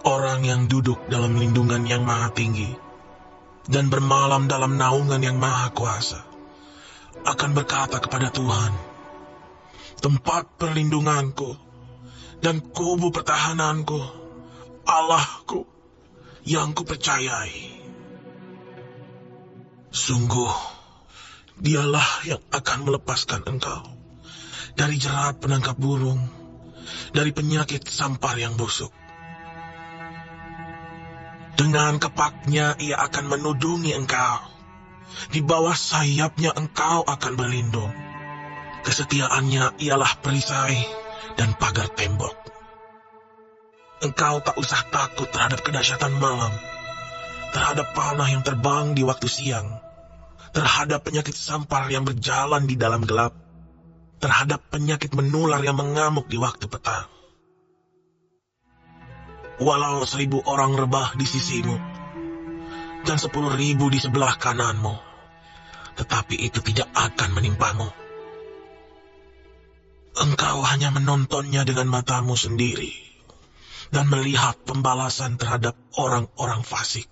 Orang yang duduk dalam lindungan yang maha tinggi dan bermalam dalam naungan yang maha kuasa akan berkata kepada Tuhan, tempat perlindunganku dan kubu pertahananku, Allahku yang kupercayai. Sungguh, dialah yang akan melepaskan engkau dari jerat penangkap burung, dari penyakit sampar yang busuk. Dengan kepaknya ia akan menudungi engkau. Di bawah sayapnya engkau akan berlindung. Kesetiaannya ialah perisai dan pagar tembok. Engkau tak usah takut terhadap kedahsyatan malam, terhadap panah yang terbang di waktu siang, terhadap penyakit sampar yang berjalan di dalam gelap, terhadap penyakit menular yang mengamuk di waktu petang. Walau 1000 orang rebah di sisimu, dan 10.000 di sebelah kananmu, tetapi itu tidak akan menimpamu. Engkau hanya menontonnya dengan matamu sendiri, dan melihat pembalasan terhadap orang-orang fasik.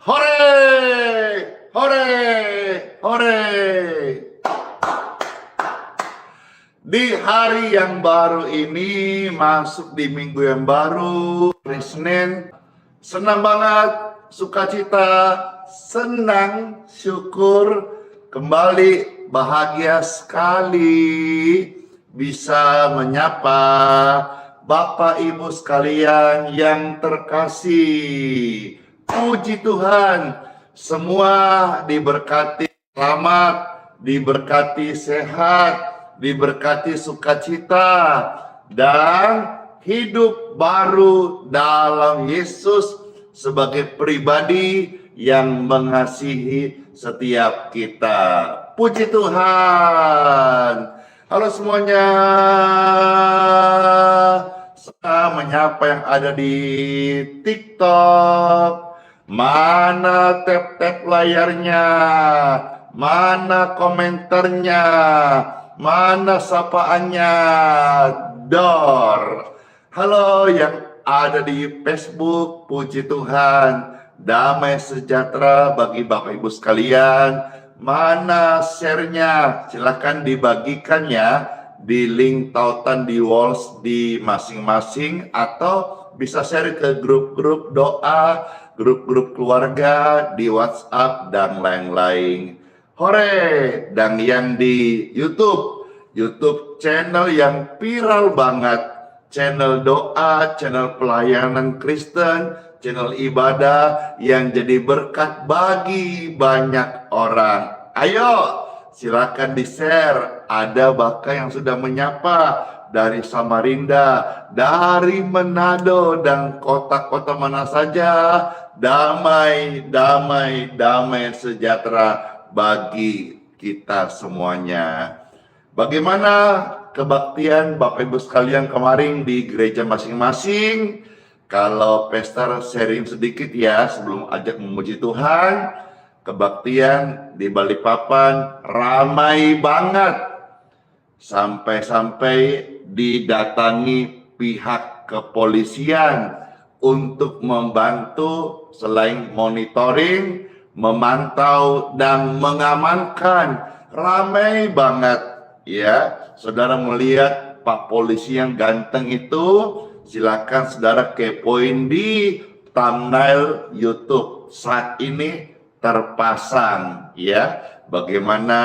Hore! Hore! Hore! Di hari yang baru ini, masuk di minggu yang baru, hari Senin, senang banget, sukacita, senang, syukur, kembali bahagia sekali bisa menyapa Bapak Ibu sekalian yang terkasih. Puji Tuhan, semua diberkati selamat, diberkati sehat, diberkati sukacita, dan hidup baru dalam Yesus sebagai pribadi yang mengasihi setiap kita. Puji Tuhan. Halo semuanya. Saya menyapa yang ada di TikTok. Mana tap-tap layarnya? Mana komentarnya? Mana sapaannya? Dor. Halo yang ada di Facebook, puji Tuhan. Damai sejahtera bagi Bapak Ibu sekalian. Mana share-nya? Silahkan dibagikan ya di link tautan di walls di masing-masing, atau bisa share ke grup-grup doa, grup-grup keluarga di WhatsApp dan lain-lain. Hore! Dan yang di YouTube channel yang viral banget, channel doa, channel pelayanan Kristen, channel ibadah yang jadi berkat bagi banyak orang. Ayo, silakan di-share. Ada bahkan yang sudah menyapa dari Samarinda, dari Manado, dan kota-kota mana saja. Damai, damai, damai sejahtera bagi kita semuanya. Bagaimana kebaktian Bapak Ibu sekalian kemarin di gereja masing-masing? Kalau Pastor sharing sedikit ya sebelum ajak memuji Tuhan. Kebaktian di Balikpapan ramai banget. Sampai-sampai didatangi pihak kepolisian untuk membantu selain monitoring, memantau dan mengamankan. Ramai banget ya. Saudara melihat Pak Polisi yang ganteng itu, silakan saudara kepoin di thumbnail YouTube saat ini terpasang ya. Bagaimana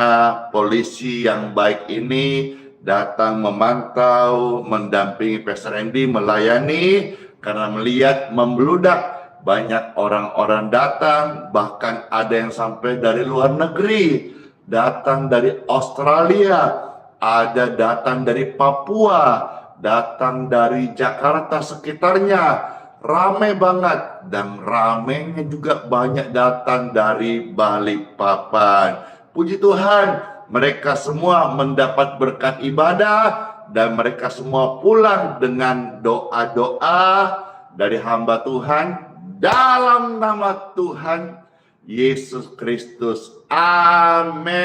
polisi yang baik ini datang memantau, mendampingi Pastor Andy, melayani, karena melihat membludak banyak orang-orang datang, bahkan ada yang sampai dari luar negeri datang dari Australia, ada datang dari Papua, datang dari Jakarta sekitarnya. Ramai banget, dan ramainya juga banyak datang dari Balikpapan. Puji Tuhan, mereka semua mendapat berkat ibadah dan mereka semua pulang dengan doa-doa dari hamba Tuhan dalam nama Tuhan Yesus Kristus. Amin.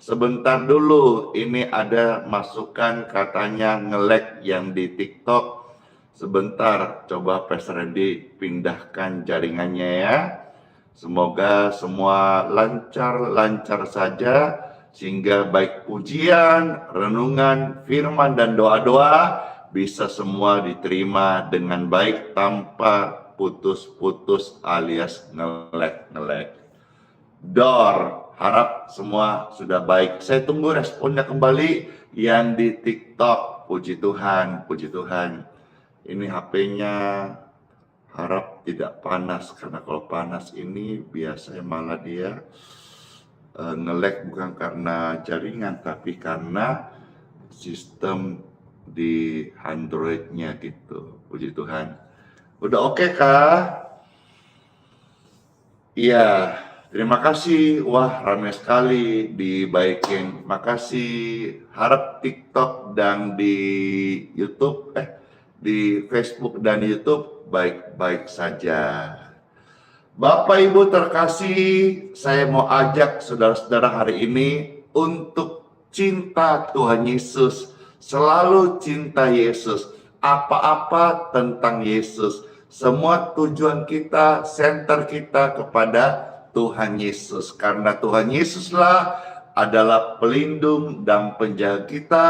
Sebentar dulu, ini ada masukan katanya nge-lag yang di TikTok. Sebentar, coba Pastor Randy pindahkan jaringannya ya. Semoga semua lancar-lancar saja, sehingga baik pujian, renungan, firman, dan doa-doa bisa semua diterima dengan baik tanpa putus-putus alias nge-lag. Harap semua sudah baik. Saya tunggu responnya kembali yang di TikTok. Puji Tuhan, puji Tuhan. Ini HP-nya harap tidak panas, karena kalau panas ini biasanya malah dia nge-lag, bukan karena jaringan tapi karena sistem di Android-nya gitu. Puji Tuhan. Udah oke kah? Iya, terima kasih. Wah, ramai sekali dibaikin. Makasih. Harap TikTok dan di YouTube, di Facebook dan YouTube baik-baik saja. Bapak Ibu terkasih, saya mau ajak saudara-saudara hari ini untuk cinta Tuhan Yesus. Selalu cinta Yesus. Apa-apa tentang Yesus. Semua tujuan kita, center kita kepada Tuhan Yesus. Karena Tuhan Yesuslah adalah pelindung dan penjaga kita,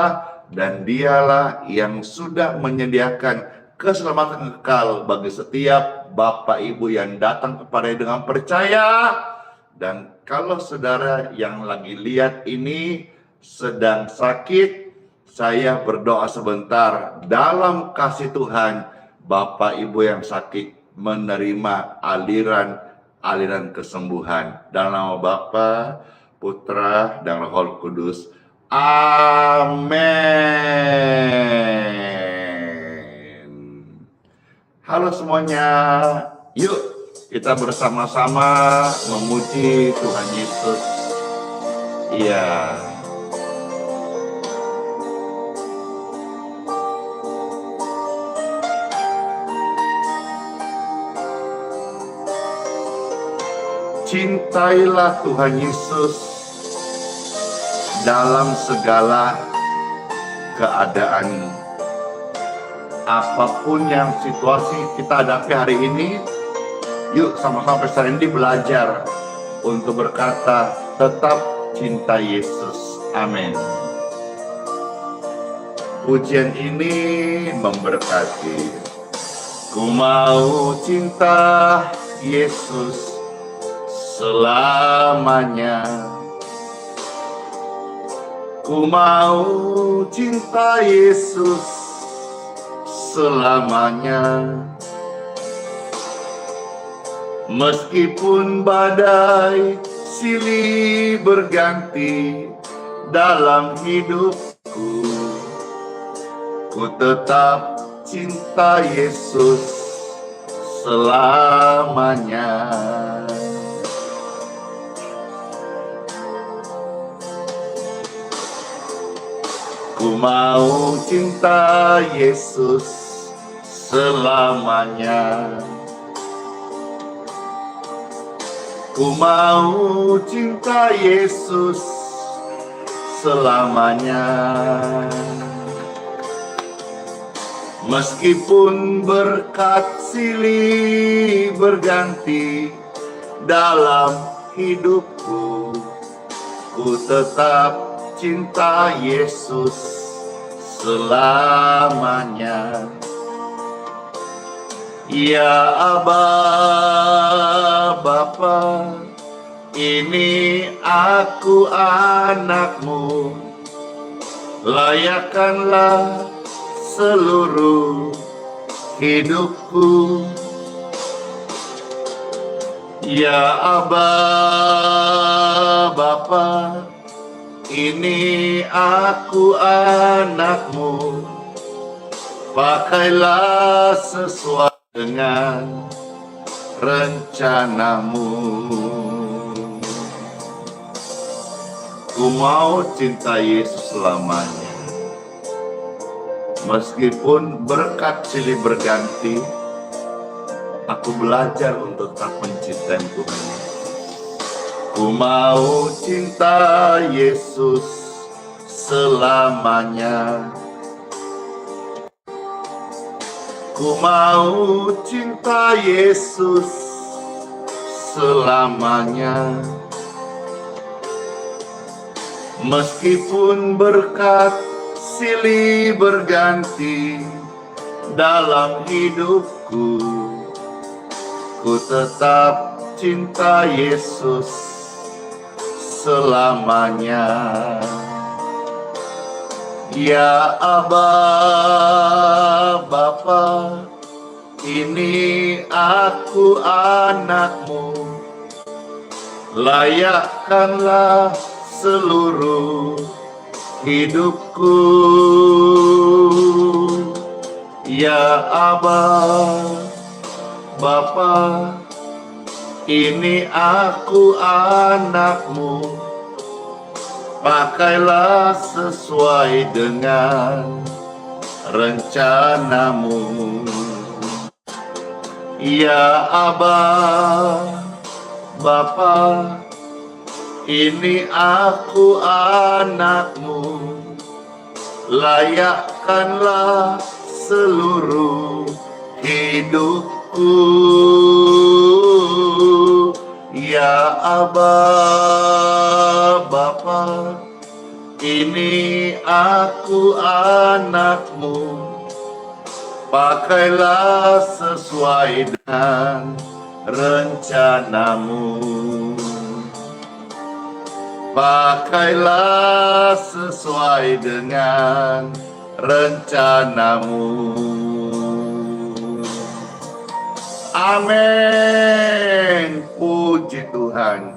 dan dialah yang sudah menyediakan keselamatan kekal bagi setiap Bapak Ibu yang datang kepadanya dengan percaya. Dan kalau saudara yang lagi lihat ini sedang sakit, saya berdoa sebentar dalam kasih Tuhan, Bapak Ibu yang sakit menerima aliran kesembuhan. Dalam nama Bapa, Putra, dan Roh Kudus. Amin. Halo semuanya, yuk kita bersama-sama memuji Tuhan Yesus. Iya. Cintailah Tuhan Yesus dalam segala keadaan. Apapun yang situasi kita hadapi hari ini, yuk sama-sama Pastor Randy belajar untuk berkata tetap cinta Yesus. Amin. Pujian ini memberkati. Ku mau cinta Yesus selamanya. Ku mau cinta Yesus selamanya. Meskipun badai silih berganti dalam hidupku, ku tetap cinta Yesus selamanya. Ku mau cinta Yesus selamanya. Ku mau cinta Yesus selamanya. Meskipun berkat silih berganti dalam hidupku, ku tetap cinta Yesus selamanya. Ya Aba, Bapa, ini aku anakmu, layakkanlah seluruh hidupku. Ya Aba, Bapa, ini aku anakmu, pakailah sesuai dengan rencanamu. Ku mau cinta Yesus selamanya. Meskipun berkat silih berganti, aku belajar untuk tak mencintai Tuhan. Ku mau cinta Yesus selamanya. Ku mau cinta Yesus selamanya. Meskipun berkat silih berganti dalam hidupku, ku tetap cinta Yesus selamanya. Ya Aba, Bapa, ini aku anakmu, layakkanlah seluruh hidupku. Ya Aba, Bapa, ini aku anakmu, pakailah sesuai dengan rencanamu. Ya Aba, Bapa, ini aku anakmu, layakkanlah seluruh hidupku. Ya Aba, Bapa, ini aku anakmu, pakailah sesuai dengan rencanamu. Pakailah sesuai dengan rencanamu. Amin. Puji Tuhan.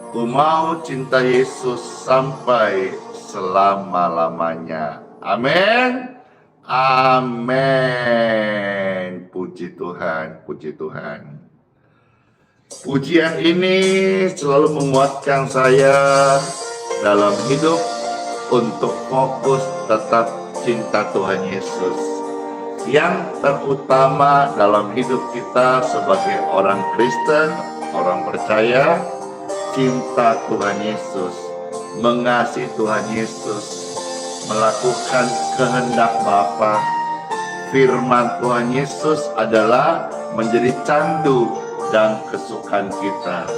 Ku mau cinta Yesus sampai selama-lamanya. Amin. Amin. Puji Tuhan, puji Tuhan. Pujian ini selalu menguatkan saya dalam hidup untuk fokus tetap cinta Tuhan Yesus. Yang terutama dalam hidup kita sebagai orang Kristen, orang percaya, cinta Tuhan Yesus, mengasihi Tuhan Yesus, melakukan kehendak Bapa. Firman Tuhan Yesus adalah menjadi candu dan kesukaan kita.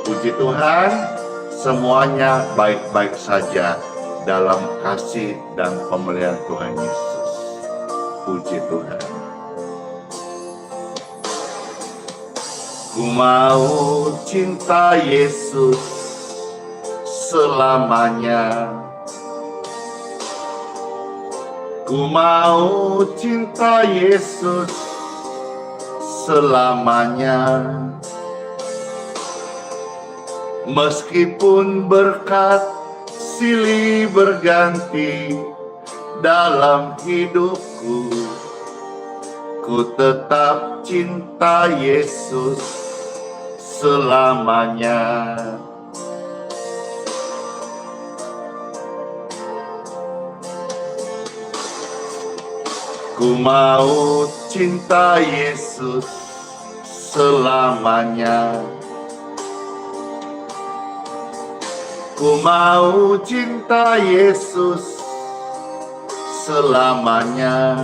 Puji Tuhan, semuanya baik-baik saja dalam kasih dan pemeliharaan Tuhan Yesus. Puji Tuhan. Ku mau cinta Yesus selamanya. Ku mau cinta Yesus selamanya. Meskipun berkat silih berganti dalam hidupku, ku tetap cinta Yesus selamanya. Ku mau cinta Yesus selamanya. Ku mau cinta Yesus selamanya.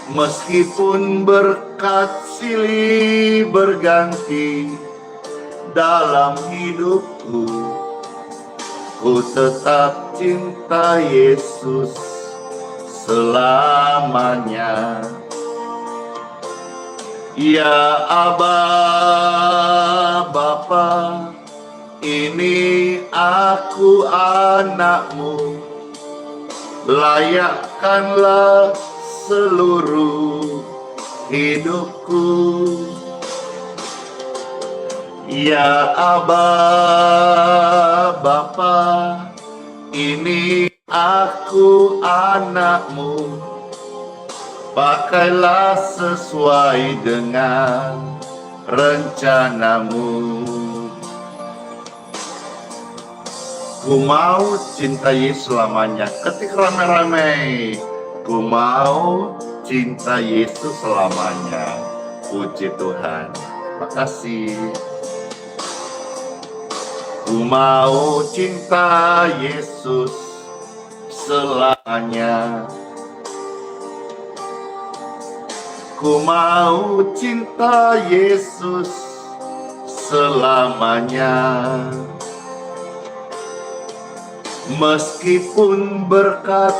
Meskipun berkat silih berganti dalam hidupku, ku tetap cinta Yesus selamanya. Ya Aba, Bapa, ini aku anakmu, layakkanlah seluruh hidupku. Ya Aba Bapa, ini aku anakmu, pakailah sesuai dengan rencanamu. Ku mau cinta Yesus selamanya. Ketik rame-rame. Ku mau cinta Yesus selamanya. Puji Tuhan. Makasih. Ku mau cinta Yesus selamanya. Ku mau cinta Yesus selamanya. Meskipun berkat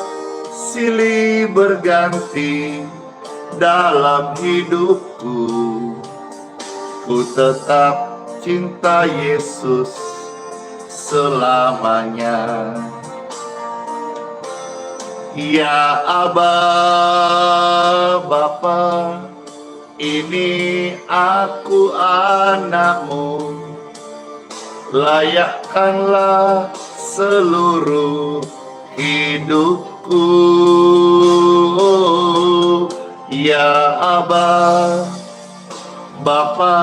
silih berganti dalam hidupku, ku tetap cinta Yesus selamanya. Ya Aba Bapa, ini aku anakmu, layakkanlah seluruh hidupku. Ya Aba Bapa,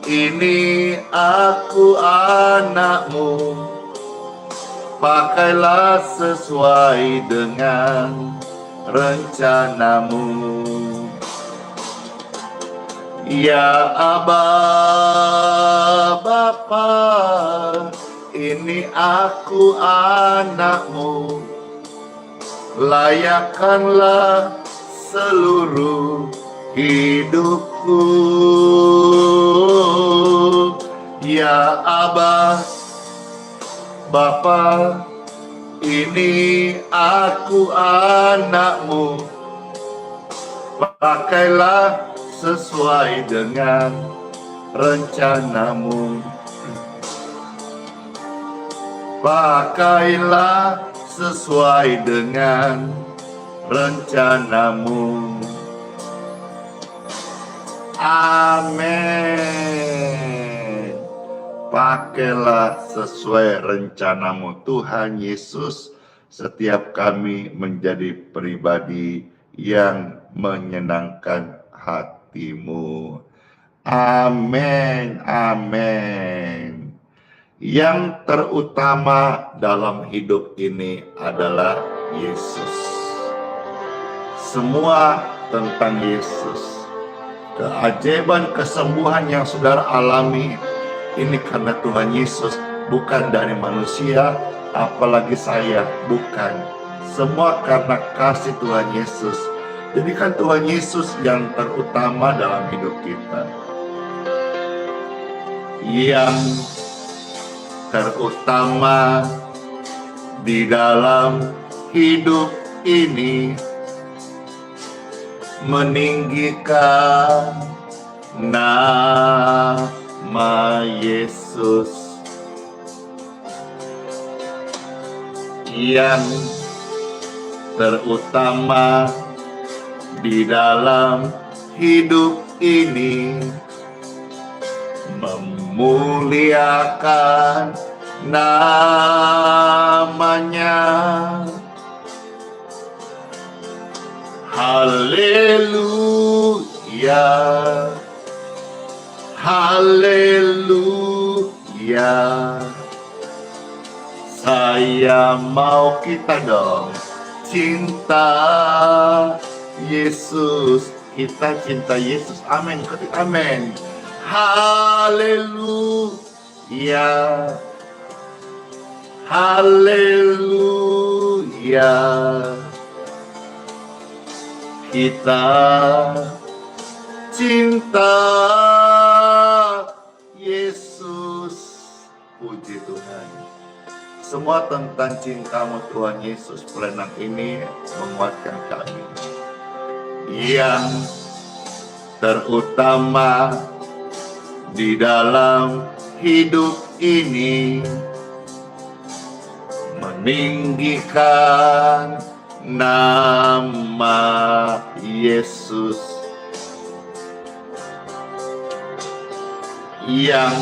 ini aku anakmu, pakailah sesuai dengan rencanamu. Ya Aba Bapa, ini aku anakmu, layakkanlah seluruh hidupku. Ya Aba Bapa, ini aku anakmu, pakailah sesuai dengan rencanamu. Pakailah sesuai dengan rencanamu. Amin. Pakailah sesuai rencanamu Tuhan Yesus. Setiap kami menjadi pribadi yang menyenangkan hatimu. Amin, amin. Yang terutama dalam hidup ini adalah Yesus. Semua tentang Yesus. Keajaiban kesembuhan yang saudara alami ini karena Tuhan Yesus, bukan dari manusia, apalagi saya, bukan. Semua karena kasih Tuhan Yesus. Jadikan Tuhan Yesus yang terutama dalam hidup kita. Yang terutama di dalam hidup ini, meninggikan nama Yesus. Yang terutama di dalam hidup ini, memuliakan namanya. Haleluya, haleluya. Saya mau kita dong cinta Yesus. Kita cinta Yesus. Amin. Ketik amin. Haleluya, haleluya. Kita cinta Yesus. Puji Tuhan. Semua tentang cintamu Tuhan Yesus. Perenang ini menguatkan kami. Yang terutama di dalam hidup ini, meninggikan nama Yesus. yang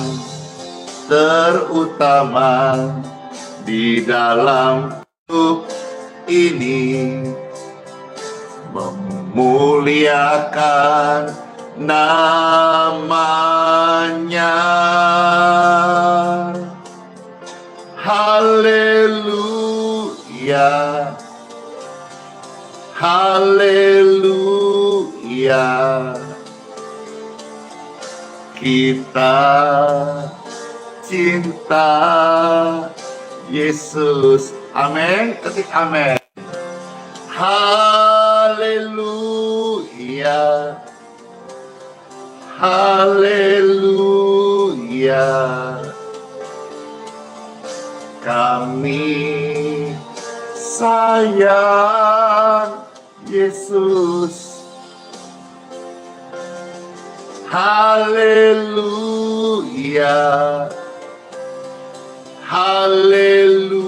terutama di dalam hidup ini, memuliakan namanya. Haleluya, haleluya. Kita cinta Yesus. Amin. Ketik amin. Haleluya, haleluya. Kami sayang Yesus. Haleluya, haleluya.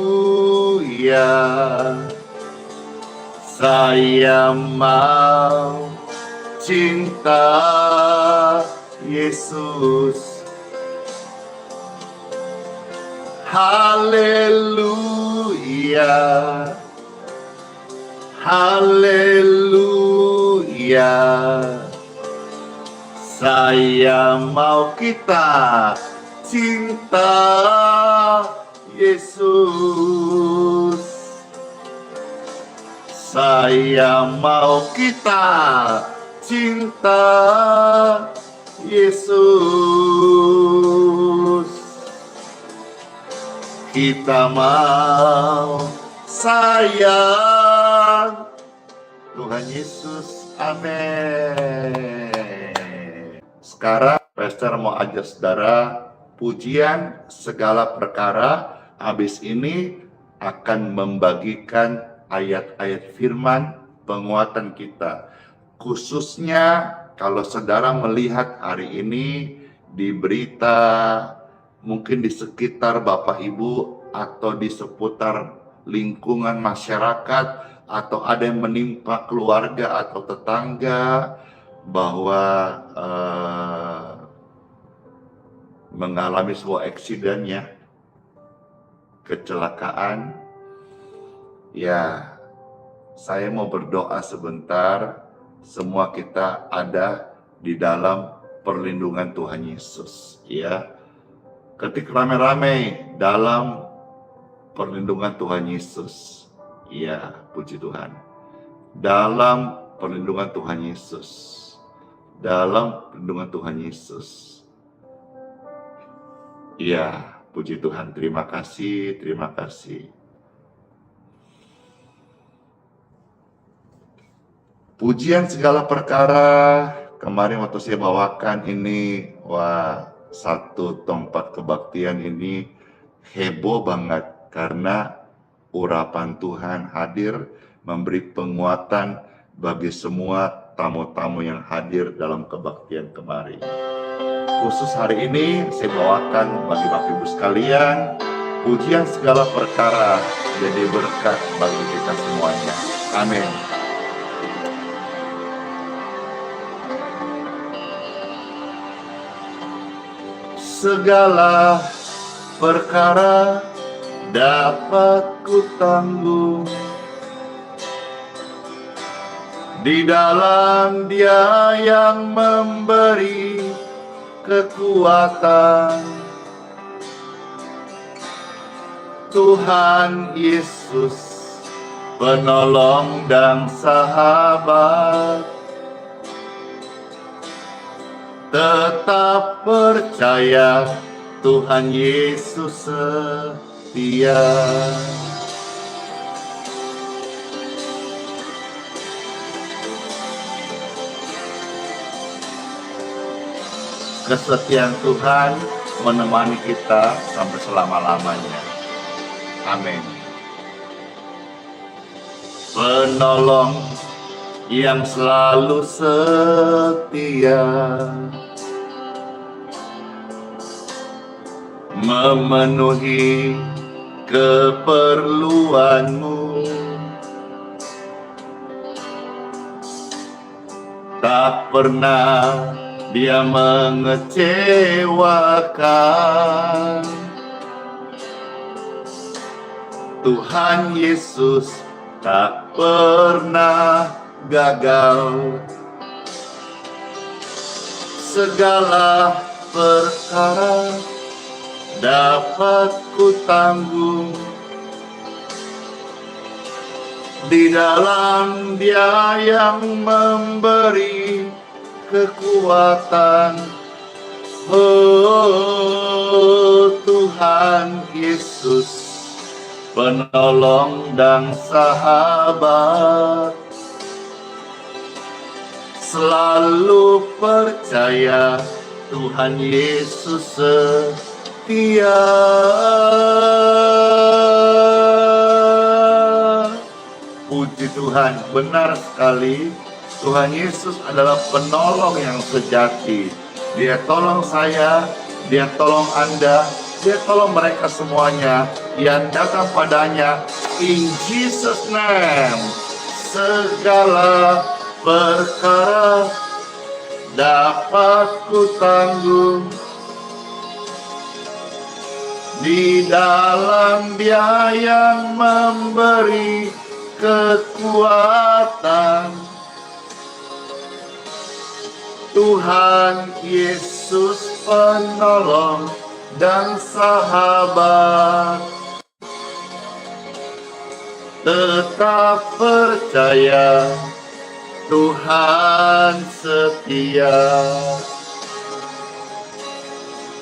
Saya mau cinta Yesus. Haleluya, haleluya. Saya mau kita cinta Yesus. Saya mau kita cinta Yesus. Kita mau sayang Tuhan Yesus. Amin. Sekarang Pastor mau ajak saudara pujian segala perkara. Habis ini akan membagikan ayat-ayat firman penguatan kita. Khususnya kalau saudara melihat hari ini di berita, mungkin di sekitar Bapak Ibu atau di seputar lingkungan masyarakat, atau ada yang menimpa keluarga atau tetangga bahwa mengalami sebuah eksiden ya, kecelakaan. Ya, saya mau berdoa sebentar. Semua kita ada di dalam perlindungan Tuhan Yesus, ya. Ketik rame-rame dalam perlindungan Tuhan Yesus. Ya, puji Tuhan. Dalam perlindungan Tuhan Yesus. Dalam perlindungan Tuhan Yesus. Ya, puji Tuhan. Terima kasih, terima kasih. Pujian segala perkara, kemarin waktu saya bawakan ini, wah, satu tempat kebaktian ini heboh banget karena urapan Tuhan hadir memberi penguatan bagi semua tamu-tamu yang hadir dalam kebaktian kemarin. Khusus hari ini saya bawakan bagi Bapak Ibu sekalian, pujian segala perkara jadi berkat bagi kita semuanya. Amin. Segala perkara dapat ku tanggung di dalam Dia yang memberi kekuatan. Tuhan Yesus, penolong dan sahabat. Tetap percaya Tuhan Yesus setia. Kesetiaan Tuhan menemani kita sampai selama-lamanya. Amin. Penolong yang selalu setia, memenuhi keperluanmu, tak pernah dia mengecewakan. Tuhan Yesus tak pernah gagal. Segala perkara dapat ku tanggung di dalam Dia yang memberi kekuatan. Oh Tuhan Yesus, penolong dan sahabat, selalu percaya Tuhan Yesus setia. Puji Tuhan, benar sekali. Tuhan Yesus adalah penolong yang sejati. Dia tolong saya, Dia tolong Anda, Dia tolong mereka semuanya yang datang padanya. In Jesus name, segala perkara dapat ku tanggung di dalam Dia yang memberi kekuatan. Tuhan Yesus penolong dan sahabat, tetap percaya Tuhan setia.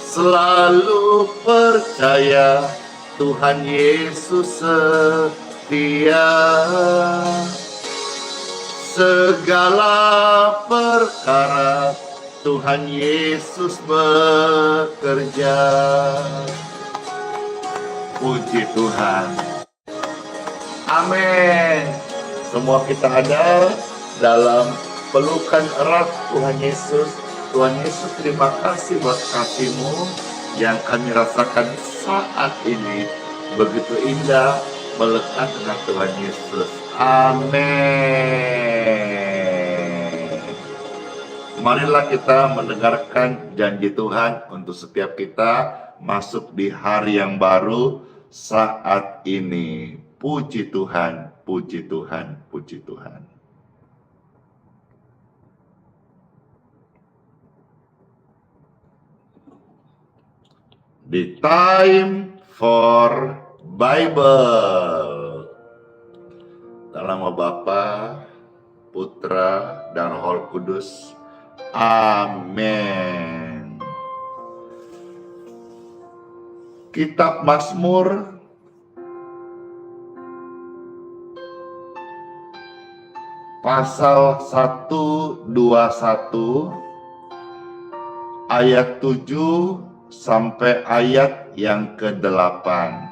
Selalu percaya Tuhan Yesus setia. Segala perkara Tuhan Yesus bekerja. Puji Tuhan. Amin. Semua kita ada dalam pelukan erat Tuhan Yesus. Tuhan Yesus, terima kasih buat kasih-Mu yang kami rasakan saat ini. Begitu indah melekat dengan Tuhan Yesus. Amin. Marilah kita mendengarkan janji Tuhan untuk setiap kita masuk di hari yang baru saat ini. Puji Tuhan, puji Tuhan, puji Tuhan. The time for Bible. Dalam nama Bapa, Putra, dan Roh Kudus. Amin. Kitab Mazmur pasal 121 ayat 7 sampai ayat yang ke-8.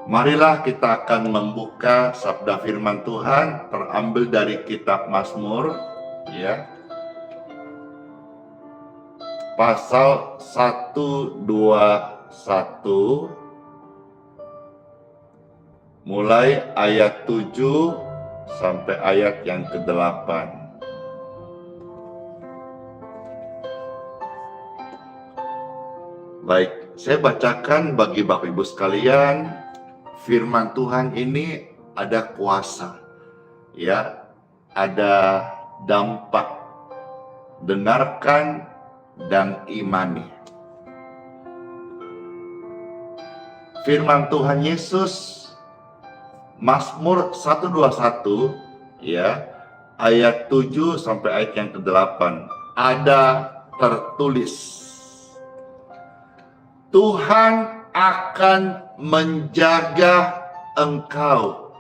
Marilah kita akan membuka sabda firman Tuhan terambil dari kitab Mazmur, ya. Pasal 121 mulai ayat 7 sampai ayat yang ke-8. Baik, saya bacakan bagi Bapak Ibu sekalian. Firman Tuhan ini ada kuasa, ya, ada dampak. Dengarkan dan imani. Firman Tuhan Yesus, Mazmur 121, ya, ayat 7 sampai ayat yang ke-8, ada tertulis, Tuhan akan menjaga engkau.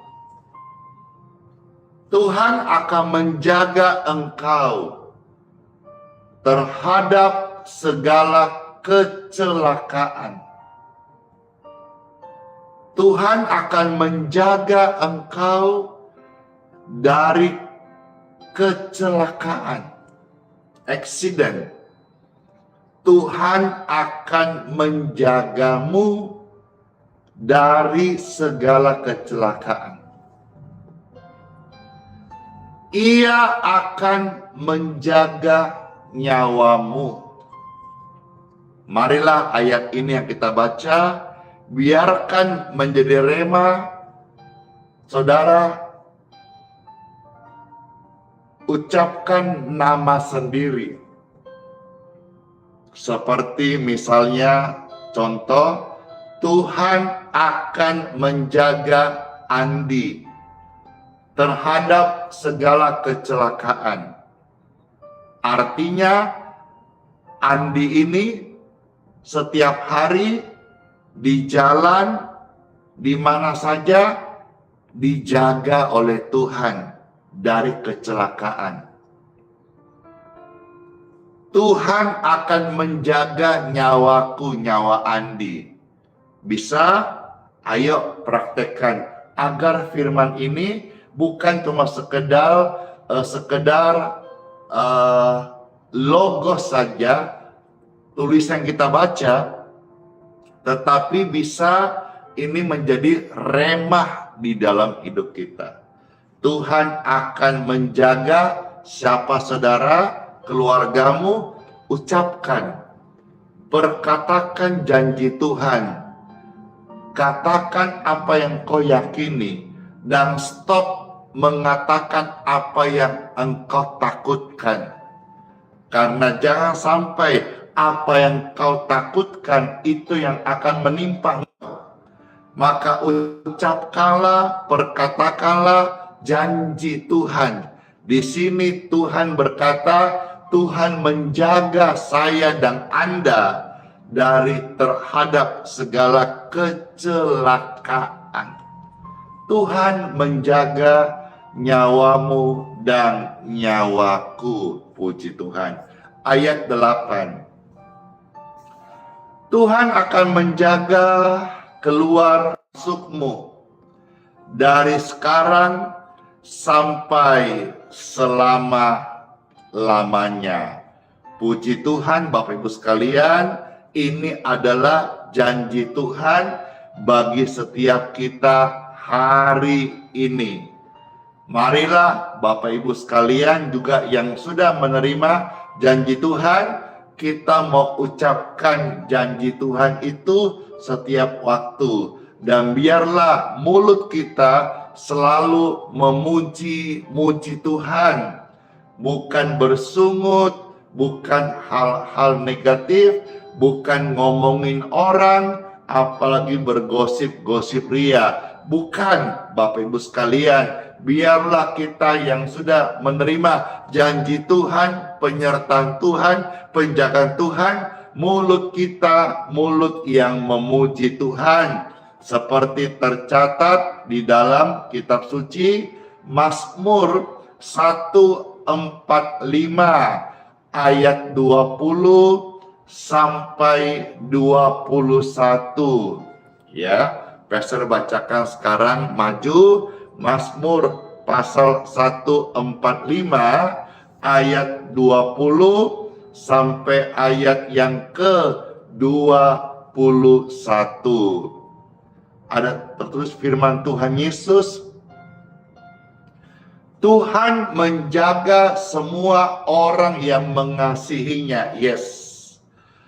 Tuhan akan menjaga engkau terhadap segala kecelakaan. Tuhan akan menjaga engkau dari kecelakaan, accident. Tuhan akan menjagamu dari segala kecelakaan. Ia akan menjaga nyawamu. Marilah ayat ini yang kita baca, biarkan menjadi rema. Saudara, ucapkan nama sendiri. Seperti misalnya contoh, Tuhan akan menjaga Andi terhadap segala kecelakaan. Artinya Andi ini setiap hari di jalan, di mana saja dijaga oleh Tuhan dari kecelakaan. Tuhan akan menjaga nyawaku, nyawa Andi. Bisa? Ayo praktekkan agar firman ini bukan cuma sekedar logos saja, tulisan kita baca, tetapi bisa ini menjadi remah di dalam hidup kita. Tuhan akan menjaga siapa saudara, keluargamu, ucapkan, perkatakan janji Tuhan, katakan apa yang kau yakini, dan stop mengatakan apa yang engkau takutkan. Karena jangan sampai apa yang kau takutkan itu yang akan menimpa. Maka ucapkanlah, perkatakanlah janji Tuhan. Di sini Tuhan berkata, Tuhan menjaga saya dan Anda dari terhadap segala kecelakaan. Tuhan menjaga nyawamu dan nyawaku. Puji Tuhan. Ayat 8. Tuhan akan menjaga keluar masukmu dari sekarang sampai selama-lamanya. Puji Tuhan, Bapak Ibu sekalian, ini adalah janji Tuhan bagi setiap kita hari ini. Marilah Bapak Ibu sekalian juga yang sudah menerima janji Tuhan, kita mau ucapkan janji Tuhan itu setiap waktu. Dan biarlah mulut kita selalu memuji Tuhan, bukan bersungut, bukan hal-hal negatif, bukan ngomongin orang, apalagi bergosip-gosip ria. Bukan, Bapak Ibu sekalian, biarlah kita yang sudah menerima janji Tuhan, penyertaan Tuhan, penjagaan Tuhan, mulut kita mulut yang memuji Tuhan. Seperti tercatat di dalam kitab suci Mazmur 145 ayat 20 sampai 21. Ya, Pastor bacakan sekarang, maju Mazmur pasal 145 ayat 20 sampai ayat yang ke-21. Ada tertulis firman Tuhan Yesus, Tuhan menjaga semua orang yang mengasihinya. Yes,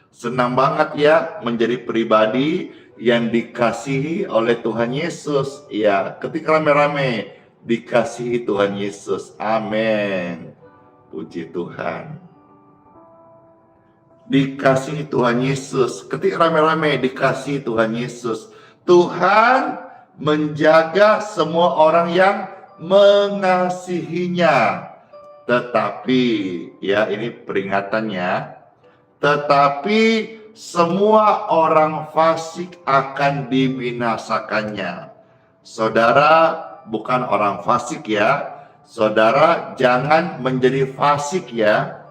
senang banget ya menjadi pribadi yang dikasihi oleh Tuhan Yesus. Ya, ketika rame-rame dikasihi Tuhan Yesus. Amin. Puji Tuhan. Dikasihi Tuhan Yesus. Ketika rame-rame dikasihi Tuhan Yesus. Tuhan menjaga semua orang yang mengasihinya. Tetapi, ya ini peringatannya, tetapi semua orang fasik akan dibinasakannya. Saudara bukan orang fasik ya. Saudara jangan menjadi fasik ya.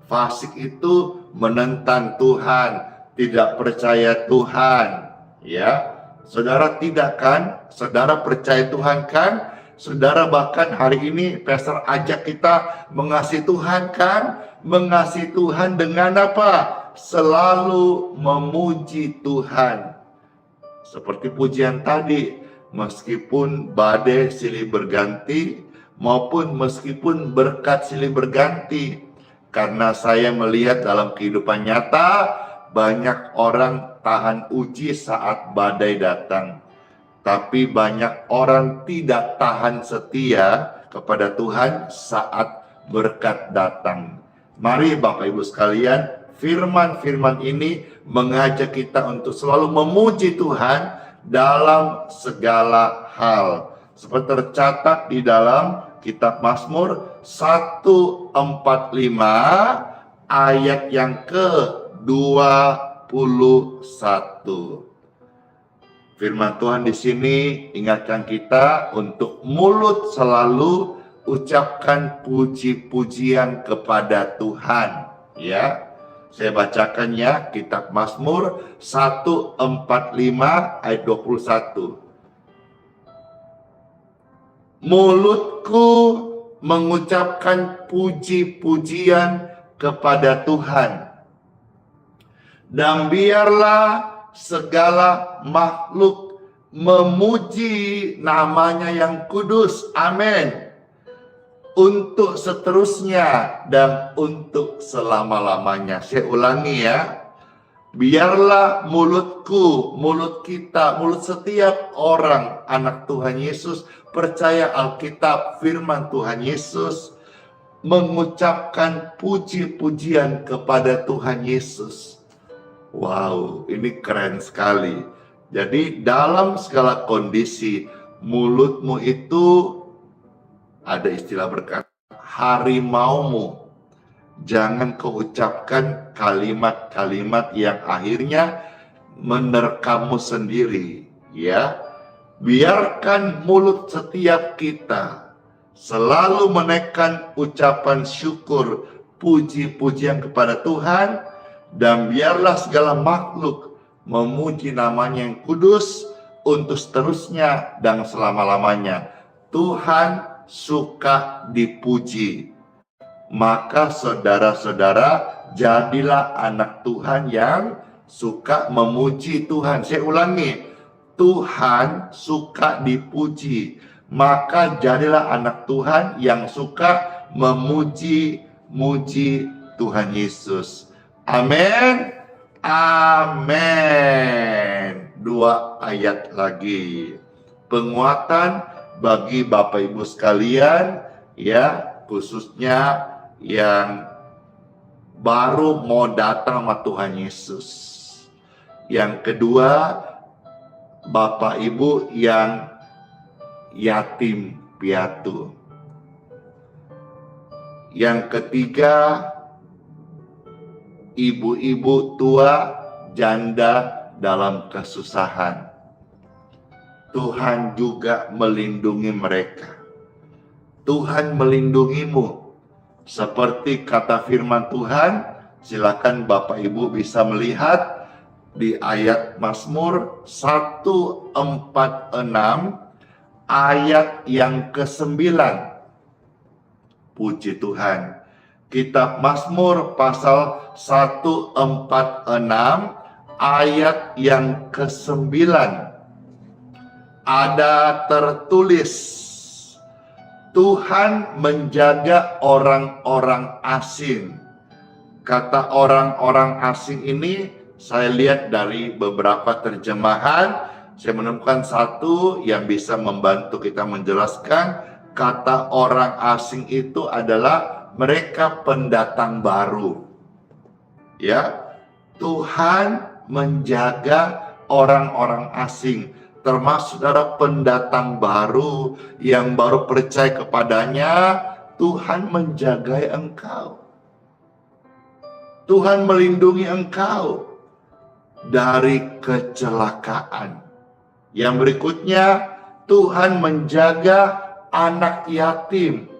Fasik itu menentang Tuhan, tidak percaya Tuhan. Ya, saudara tidak kan? Saudara percaya Tuhan kan? Saudara bahkan hari ini pastor ajak kita mengasihi Tuhan kan? Mengasihi Tuhan dengan apa? Selalu memuji Tuhan. Seperti pujian tadi, meskipun badai silih berganti maupun meskipun berkat silih berganti, Karena saya melihat dalam kehidupan nyata, banyak orang tahan uji saat badai datang. Tapi banyak orang tidak tahan setia kepada Tuhan saat berkat datang. Mari Bapak Ibu sekalian, firman-firman ini mengajak kita untuk selalu memuji Tuhan dalam segala hal. Seperti tercatat di dalam kitab Mazmur 145 ayat yang ke-21. Firman Tuhan di sini ingatkan kita untuk mulut selalu ucapkan puji-pujian kepada Tuhan, ya. Saya bacakan ya, kitab Mazmur 145 ayat 21. Mulutku mengucapkan puji-pujian kepada Tuhan, dan biarlah segala makhluk memuji namanya yang kudus. Amin. Untuk seterusnya dan untuk selama-lamanya. Saya ulangi ya. Biarlah mulutku, mulut kita, mulut setiap orang anak Tuhan Yesus percaya Alkitab, firman Tuhan Yesus, mengucapkan puji-pujian kepada Tuhan Yesus. Wow, ini keren sekali. Jadi dalam segala kondisi, mulutmu itu ada istilah berkata, harimaumu. Jangan kau ucapkan kalimat-kalimat yang akhirnya menerkammu sendiri, ya. Biarkan mulut setiap kita selalu menaikkan ucapan syukur, puji-pujian kepada Tuhan, dan biarlah segala makhluk memuji namanya yang kudus untuk seterusnya dan selama-lamanya. Tuhan suka dipuji. Maka saudara-saudara, jadilah anak Tuhan yang suka memuji Tuhan. Saya ulangi, Tuhan suka dipuji. Maka jadilah anak Tuhan yang suka memuji Tuhan Yesus. Amin. Amin. 2 ayat lagi. Penguatan bagi Bapak Ibu sekalian, ya, khususnya yang baru mau datang sama Tuhan Yesus. Yang kedua, Bapak Ibu yang yatim piatu. Yang ketiga, ibu-ibu tua janda dalam kesusahan. Tuhan juga melindungi mereka. Tuhan melindungimu. Seperti kata firman Tuhan, silakan Bapak Ibu bisa melihat di ayat Mazmur 146 ayat yang ke-9. Puji Tuhan. Kitab Mazmur pasal 146 ayat yang ke-9. Ada tertulis, Tuhan menjaga orang-orang asing. Kata orang-orang asing ini saya lihat dari beberapa terjemahan. Saya menemukan satu yang bisa membantu kita menjelaskan. Kata orang asing itu adalah mereka pendatang baru. Ya, Tuhan menjaga orang-orang asing, termasuk saudara pendatang baru yang baru percaya kepadanya. Tuhan menjaga engkau. Tuhan melindungi engkau dari kecelakaan. Yang berikutnya, Tuhan menjaga anak yatim.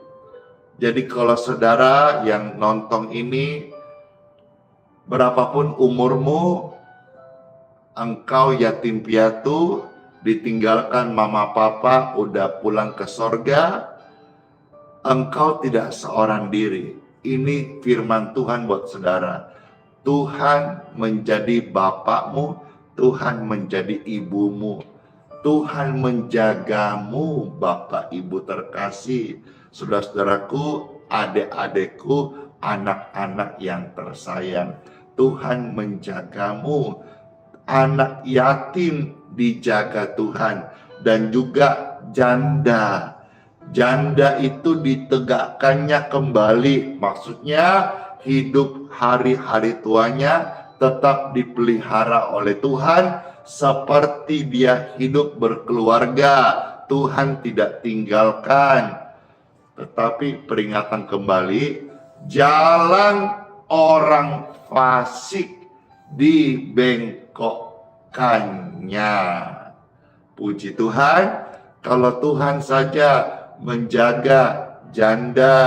Jadi kalau saudara yang nonton ini, berapapun umurmu, engkau yatim piatu, ditinggalkan mama papa, udah pulang ke sorga, engkau tidak seorang diri. Ini firman Tuhan buat saudara. Tuhan menjadi bapakmu, Tuhan menjadi ibumu, Tuhan menjagamu, Bapak Ibu terkasih, saudara-saudaraku, adik-adikku, anak-anak yang tersayang. Tuhan menjagamu. Anak yatim dijaga Tuhan. Dan juga janda. Janda itu ditegakkannya kembali. Maksudnya hidup hari-hari tuanya tetap dipelihara oleh Tuhan seperti dia hidup berkeluarga. Tuhan tidak tinggalkan. Tetapi peringatan kembali, jalan orang fasik dibengkokkannya. Puji Tuhan, kalau Tuhan saja menjaga janda,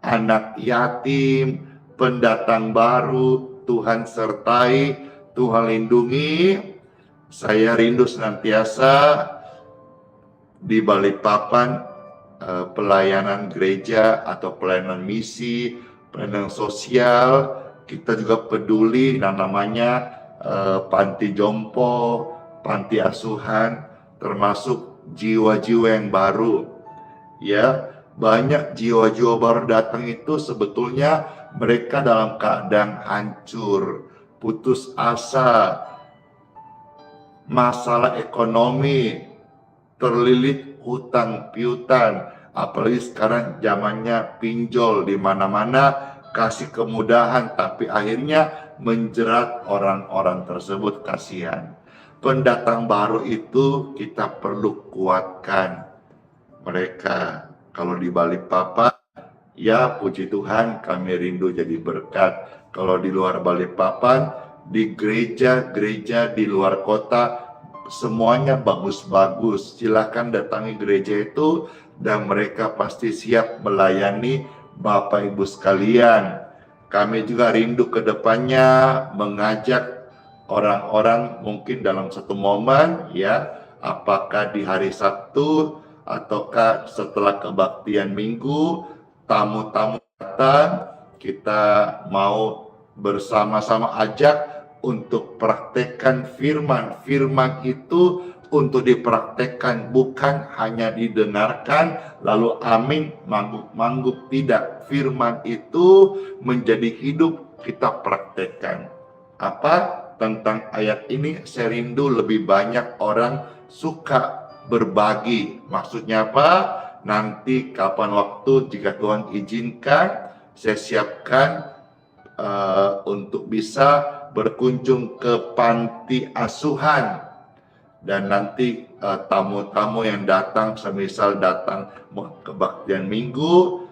anak yatim, pendatang baru, Tuhan sertai, Tuhan lindungi. Saya rindu senantiasa di Balikpapan pelayanan gereja atau pelayanan misi, pelayanan sosial, kita juga peduli yang namanya panti jompo, panti asuhan, termasuk jiwa-jiwa yang baru. Ya, banyak jiwa-jiwa baru datang itu sebetulnya mereka dalam keadaan hancur, putus asa, masalah ekonomi, terlilit hutang piutang, apalagi sekarang zamannya pinjol di mana-mana, kasih kemudahan tapi akhirnya menjerat orang-orang tersebut. Kasihan. Pendatang baru itu kita perlu kuatkan mereka. Kalau di Balikpapan, ya puji Tuhan kami rindu jadi berkat. Kalau di luar Balikpapan, di gereja-gereja di luar kota, semuanya bagus-bagus. Silakan datangi gereja itu dan mereka pasti siap melayani Bapak Ibu sekalian. Kami juga rindu ke depannya mengajak orang-orang mungkin dalam satu momen, ya, apakah di hari Sabtu ataukah setelah kebaktian Minggu, tamu-tamu datang, kita mau bersama-sama ajak untuk praktekkan firman. Firman itu untuk dipraktekkan, bukan hanya didengarkan lalu amin, mangguk-mangguk. Tidak, firman itu menjadi hidup, kita praktekkan. Apa tentang ayat ini? Saya rindu lebih banyak orang suka berbagi. Maksudnya apa? Nanti kapan waktu jika Tuhan izinkan, saya siapkan untuk bisa berkunjung ke panti asuhan. Dan nanti tamu-tamu yang datang, semisal datang kebaktian Minggu,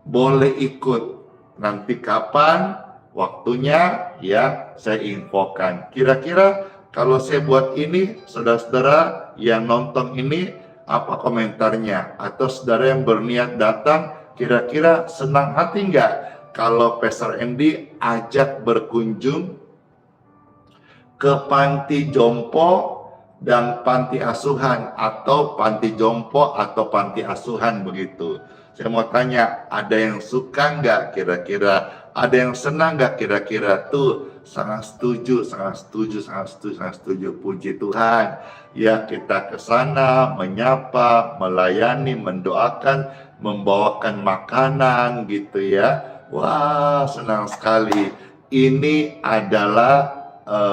boleh ikut. Nanti kapan waktunya, ya saya infokan. Kira-kira kalau saya buat ini, saudara-saudara yang nonton ini, apa komentarnya? Atau saudara yang berniat datang, kira-kira senang hati nggak kalau Pastor Andy ajak berkunjung ke panti jompo dan panti asuhan, atau panti jompo atau panti asuhan begitu. Saya mau tanya, ada yang suka nggak kira-kira? Ada yang senang nggak kira-kira? Tuh, sangat setuju, sangat setuju, sangat setuju, sangat setuju. Puji Tuhan. Ya, kita ke sana menyapa, melayani, mendoakan, membawakan makanan gitu ya. Wah, senang sekali. Ini adalah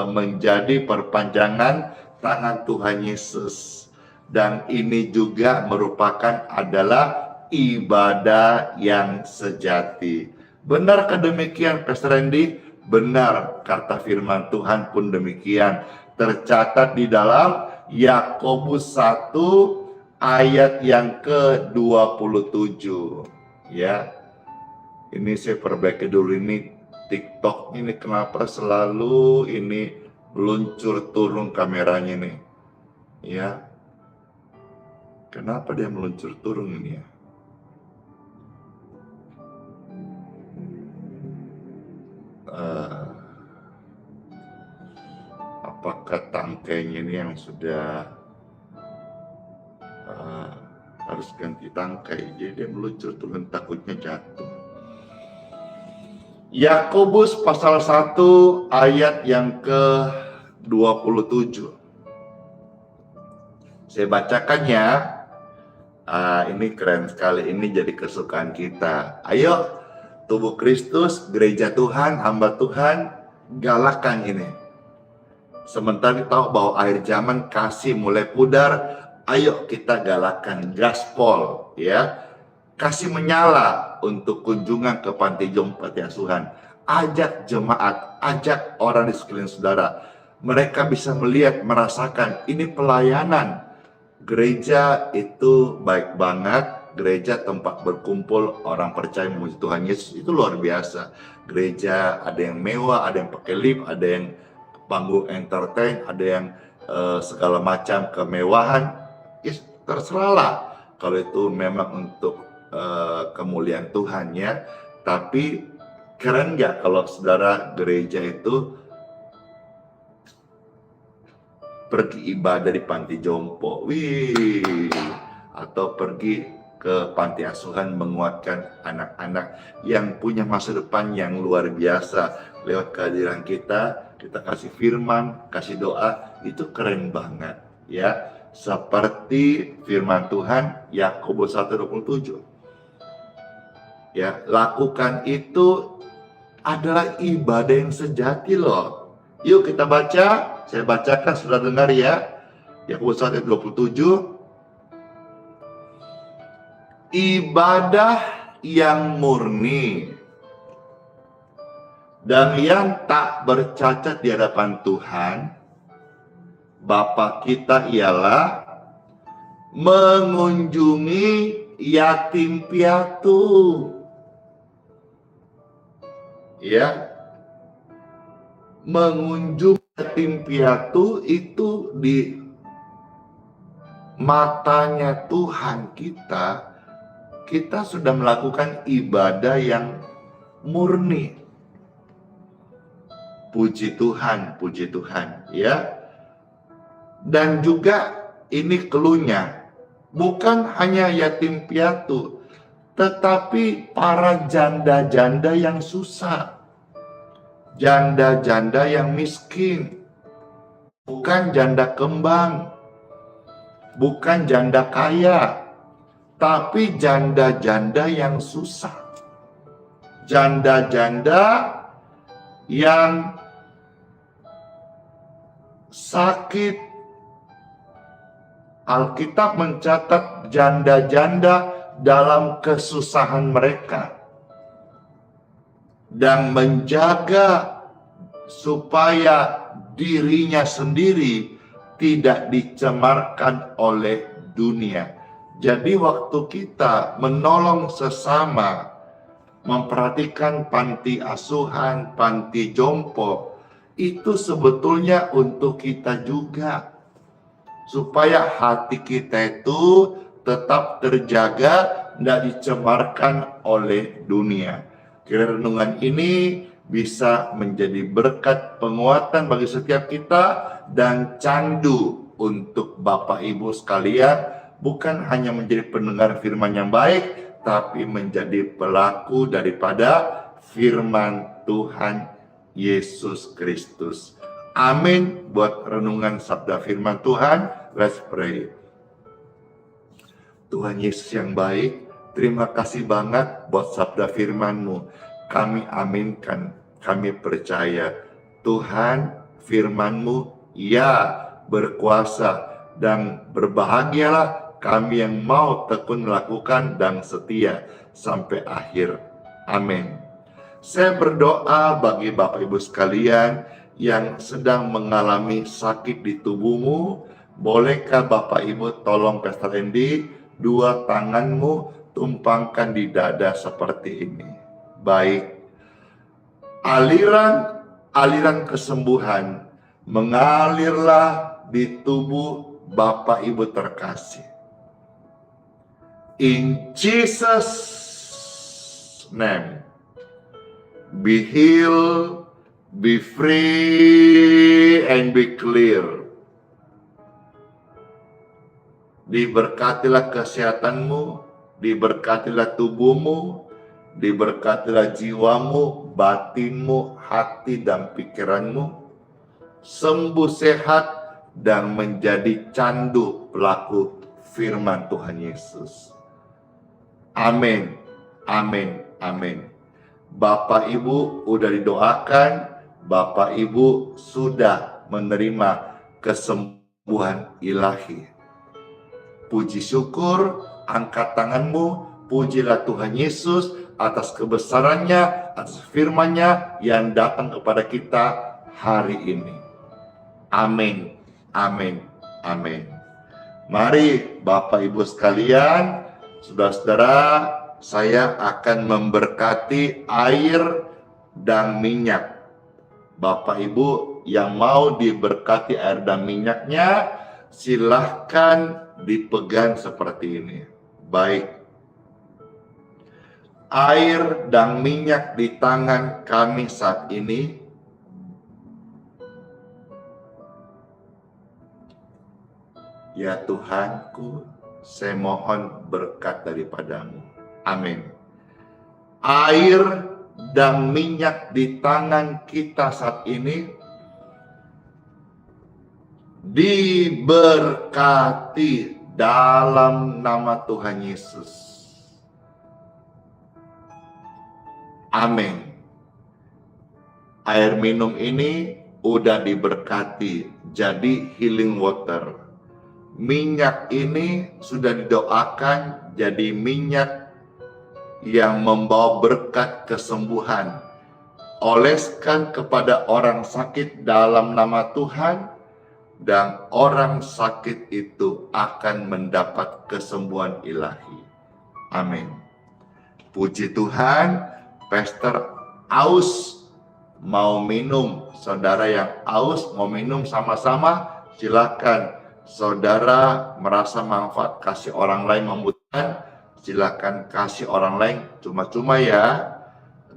menjadi perpanjangan tangan Tuhan Yesus, dan ini juga merupakan adalah ibadah yang sejati. Benarkah demikian, Pastor Randy? Benar, kata firman Tuhan pun demikian. Tercatat di dalam Yakobus 1 ayat yang ke-27. Ya, ini saya perbaiki dulu ini. TikTok ini kenapa selalu ini meluncur turun kameranya nih, ya? Kenapa dia meluncur turun ini ya? Apakah tangkainya ini yang sudah harus ganti tangkai? Jadi dia meluncur turun, takutnya jatuh. Yakobus pasal 1 ayat yang ke-27. Saya bacakan ya. Ini keren sekali, ini jadi kesukaan kita. Ayo tubuh Kristus, gereja Tuhan, hamba Tuhan, galakan ini. Sementara kita tahu bahwa akhir zaman kasih mulai pudar, ayo kita galakan gaspol, ya. Kasih menyala untuk kunjungan ke panti jompo, panti asuhan. Ajak jemaat, ajak orang di sekeliling saudara. Mereka bisa melihat, merasakan ini pelayanan. Gereja itu baik banget. Gereja tempat berkumpul orang percaya memuji Tuhan Yesus itu luar biasa. Gereja ada yang mewah, ada yang pakai lift, ada yang panggung entertain, ada yang segala macam kemewahan. Yes, terserahlah kalau itu memang untuk kemuliaan Tuhan, ya. Tapi keren nggak kalau saudara gereja itu pergi ibadah di panti jompo, atau pergi ke panti asuhan menguatkan anak-anak yang punya masa depan yang luar biasa. Lewat kehadiran kita kasih firman, kasih doa, itu keren banget, ya. Seperti firman Tuhan Yakobus 1:27. Ya, lakukan itu adalah ibadah yang sejati loh. Yuk kita baca, saya bacakan, sudah dengar ya. Yakobus 1:27. Ibadah yang murni dan yang tak bercacat di hadapan Tuhan Bapa kita ialah mengunjungi yatim piatu. Ya, mengunjungi yatim piatu itu di matanya Tuhan kita sudah melakukan ibadah yang murni. Puji Tuhan, ya. Dan juga ini keluhnya, bukan hanya yatim piatu, tetapi para janda-janda yang susah, janda-janda yang miskin, bukan janda kembang, bukan janda kaya, tapi janda-janda yang susah, janda-janda yang sakit. Alkitab mencatat janda-janda dalam kesusahan mereka dan menjaga supaya dirinya sendiri tidak dicemarkan oleh dunia. Jadi waktu kita menolong sesama, memperhatikan panti asuhan, panti jompo, itu sebetulnya untuk kita juga, supaya hati kita itu tetap terjaga, tidak dicemarkan oleh dunia. Kiranya renungan ini bisa menjadi berkat penguatan bagi setiap kita dan candu untuk Bapak Ibu sekalian, bukan hanya menjadi pendengar firman yang baik, tapi menjadi pelaku daripada firman Tuhan Yesus Kristus. Amin. Buat renungan sabda firman Tuhan, let's pray. Tuhan Yesus yang baik, terima kasih banget buat sabda firman-Mu. Kami aminkan, kami percaya Tuhan firman-Mu ya berkuasa, dan berbahagialah kami yang mau tekun melakukan dan setia sampai akhir. Amin. Saya berdoa bagi Bapak Ibu sekalian yang sedang mengalami sakit di tubuhmu. Bolehkah Bapak Ibu tolong Pastor Andy, dua tanganmu tumpangkan di dada seperti ini. Baik. Aliran kesembuhan mengalirlah di tubuh Bapak Ibu terkasih. In Jesus' name, be healed, be free, and be clear. Diberkatilah kesehatanmu, diberkatilah tubuhmu, diberkatilah jiwamu, batinmu, hati dan pikiranmu, sembuh sehat dan menjadi candu pelaku firman Tuhan Yesus. Amin, amin, amin. Bapak Ibu udah didoakan, Bapak Ibu sudah menerima kesembuhan ilahi. Puji syukur, angkat tanganmu, pujilah Tuhan Yesus atas kebesarannya, atas firman-Nya yang datang kepada kita hari ini. Amin, amin, amin. Mari Bapak Ibu sekalian, saudara-saudara, saya akan memberkati air dan minyak. Bapak Ibu yang mau diberkati air dan minyaknya, silahkan dipegang seperti ini. Baik. Air dan minyak di tangan kami saat ini ya Tuhanku, saya mohon berkat daripadamu. Amin. Air dan minyak di tangan kita saat ini diberkati dalam nama Tuhan Yesus. Amin. Air minum ini udah diberkati jadi healing water. Minyak ini sudah didoakan jadi minyak yang membawa berkat kesembuhan. Oleskan kepada orang sakit dalam nama Tuhan, dan orang sakit itu akan mendapat kesembuhan ilahi. Amin. Puji Tuhan, Pastor aus mau minum. Saudara yang aus mau minum sama-sama, silakan. Saudara merasa manfaat kasih orang lain membutuhkan, silakan kasih orang lain cuma-cuma ya,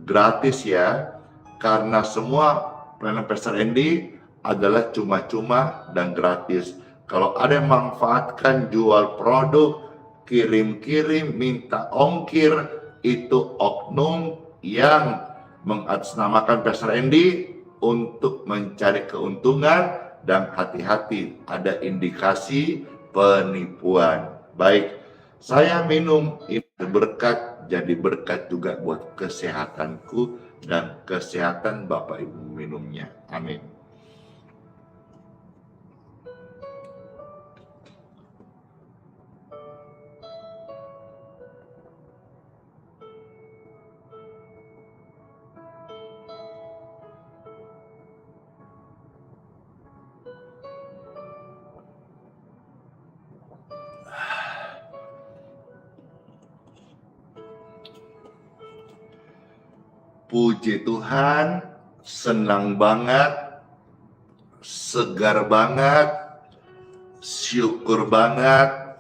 gratis ya, karena semua pelayanan Pastor Andy adalah cuma-cuma dan gratis. Kalau ada yang manfaatkan jual produk, kirim-kirim, minta ongkir, itu oknum yang mengatasnamakan Pastor Andy untuk mencari keuntungan, dan hati-hati ada indikasi penipuan. Baik, saya minum ini berkat, jadi berkat juga buat kesehatanku dan kesehatan Bapak Ibu minumnya. Amin. Puji Tuhan, senang banget, segar banget, syukur banget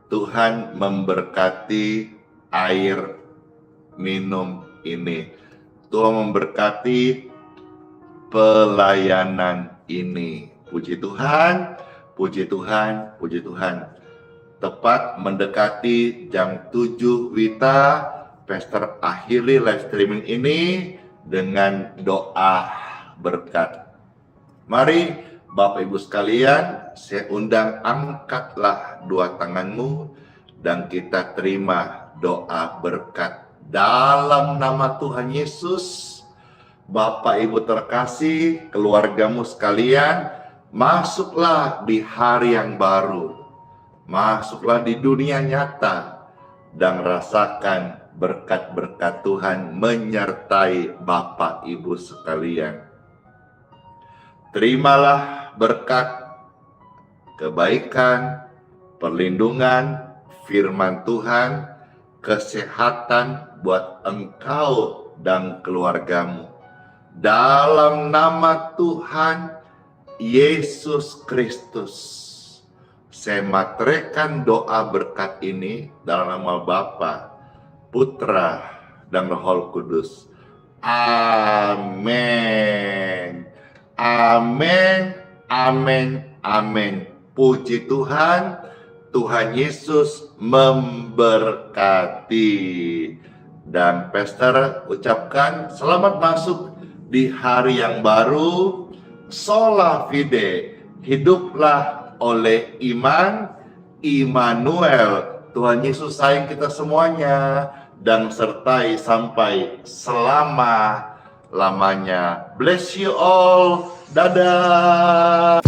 Tuhan memberkati air minum ini. Tuhan memberkati pelayanan ini. Puji Tuhan, puji Tuhan, puji Tuhan. Tepat mendekati jam 7 Wita, Pastor akhiri live streaming ini dengan doa berkat. Mari Bapak Ibu sekalian, saya undang, angkatlah dua tanganmu dan kita terima doa berkat dalam nama Tuhan Yesus. Bapak Ibu terkasih, keluargamu sekalian, masuklah di hari yang baru. Masuklah di dunia nyata dan rasakan berkat-berkat Tuhan menyertai Bapak Ibu sekalian. Terimalah berkat, kebaikan, perlindungan, firman Tuhan, kesehatan buat engkau dan keluargamu. Dalam nama Tuhan Yesus Kristus, saya materaikan doa berkat ini dalam nama Bapa, Putra, dan Roh Kudus. Amin. Amin. Amin. Amin. Puji Tuhan, Tuhan Yesus memberkati. Dan Pastor ucapkan selamat masuk di hari yang baru. Sola fide, hiduplah oleh iman. Immanuel, Tuhan Yesus sayang kita semuanya. dan sertai sampai selama-lamanya. Bless you all. Dadah.